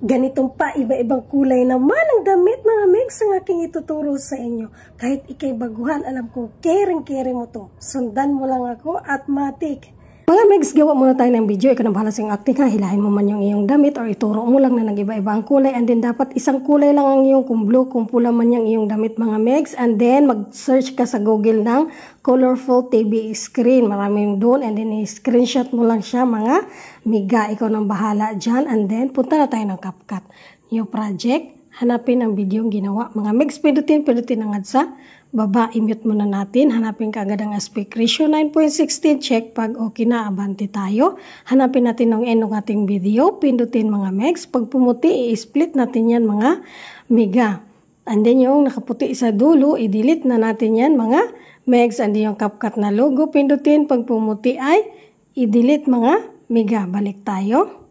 Ganitong pa iba-ibang kulay naman ang damit mga megs ang aking ituturo sa inyo. Kahit ikay baguhan, alam kong caring-caring mo to. Sundan mo lang ako at matik. Mga megs, gawa muna tayo ng video. Ikaw na bahala sa iyong acting ha. Hilahin mo man yung iyong damit or ituro mo lang na nag-iba-iba ang kulay. And then dapat isang kulay lang ang iyong kung blue, kung pula man yung iyong damit mga megs. And then mag-search ka sa Google ng colorful TV screen. Maraming doon. And then i-screenshot mo lang siya mga miga. Ikaw nang bahala dyan. And then punta na tayo ng CapCut. New project. Hanapin ang video yung ginawa. Mga megs, pidutin ang adsa. Baba, i-mute muna natin. Hanapin ka agad ang aspect ratio. 9.16. Check pag okay na, abante tayo. Hanapin natin ang end ng ating video. Pindutin mga megs. Pag pumuti, i-split natin yan mga mega. And then yung nakaputi sa dulo, i-delete na natin yan mga megs. And then yung CapCut na logo, pindutin. Pag pumuti ay i-delete mga mega. Balik tayo.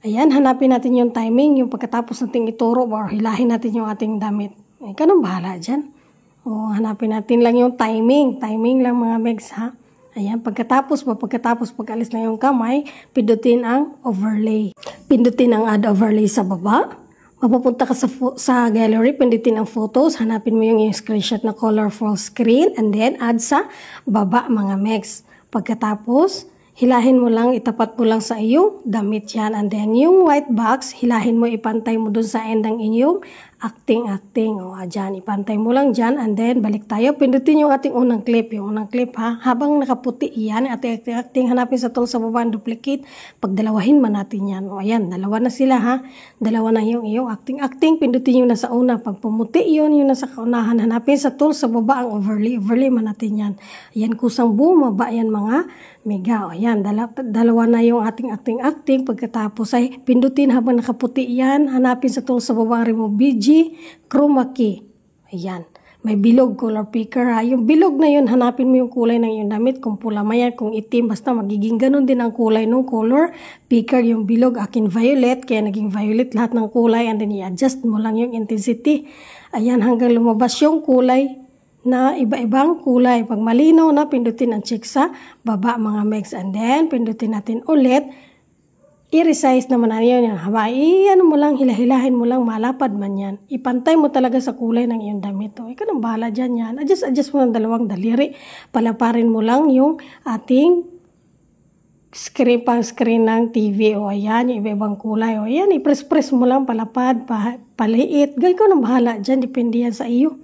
Ayan, hanapin natin yung timing. Yung pagkatapos natin ituro or hilahin natin yung ating damit. Ikaw nang bahala dyan. O, hanapin natin lang yung timing. Timing lang mga megs ha. Ayan, pagkatapos pag-alis na yung kamay, pindutin ang overlay. Pindutin ang add overlay sa baba. Mapupunta ka sa gallery, pindutin ang photos. Hanapin mo yung screenshot na colorful screen. And then, add sa baba mga megs. Pagkatapos, hilahin mo lang, itapat mo lang sa iyong damit yan. And then, yung white box, hilahin mo, ipantay mo dun sa end ng inyong acting. O, dyan, ipantay mo lang dyan. And then, balik tayo. Pindutin yung ating unang clip. Yung unang clip, ha. Habang nakaputi yan, acting, hanapin sa tool sa baba, duplicate. Pagdalawahin man natin yan. O, ayan, dalawa na sila, ha. Dalawa na yung iyong acting. Pindutin yung nasa una. Pag pumuti yun, yung nasa kaunahan. Hanapin sa tool sa baba, ang overlay. Overlay man natin yan. Ayan, kusang bumaba yan mga mega. O, ayan, dalawa na yung ating acting. Pagkatapos ay pindutin habang nakaputi yan. Hanapin sa tool sa baba, remove BG, chroma key. Ayan. May bilog, color picker ha. Yung bilog na yun, hanapin mo yung kulay ng iyong damit. Kung pula mayan, kung itim, basta magiging ganun din ang kulay ng color picker. Yung bilog, akin violet, kaya naging violet lahat ng kulay. And then i-adjust mo lang yung intensity. Ayan, hanggang lumabas yung kulay na iba-ibang kulay. Pag malinaw na, pindutin ang check sa baba mga megs. And then, pindutin natin ulit. I-resize naman na yun. Ano mo lang, hilahin mo lang, malapad man yan. Ipantay mo talaga sa kulay ng iyong damit. O, ikaw nang bahala dyan yan. Adjust mo ng dalawang daliri. Palaparin mo lang yung ating screen ng TV. O, ayan, yung iba-ibang kulay. O, ayan, i-press mo lang, palapad, paliit. Ikaw nang bahala dyan, depende yan sa iyo.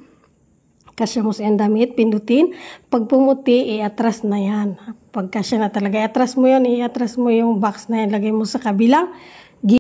Kasya mo sa damit, pindutin. Pag pumuti, i-atras na yan. Pag kasya na talaga, i-atras mo yun, i-atras mo yung box na yan. Lagay mo sa kabilang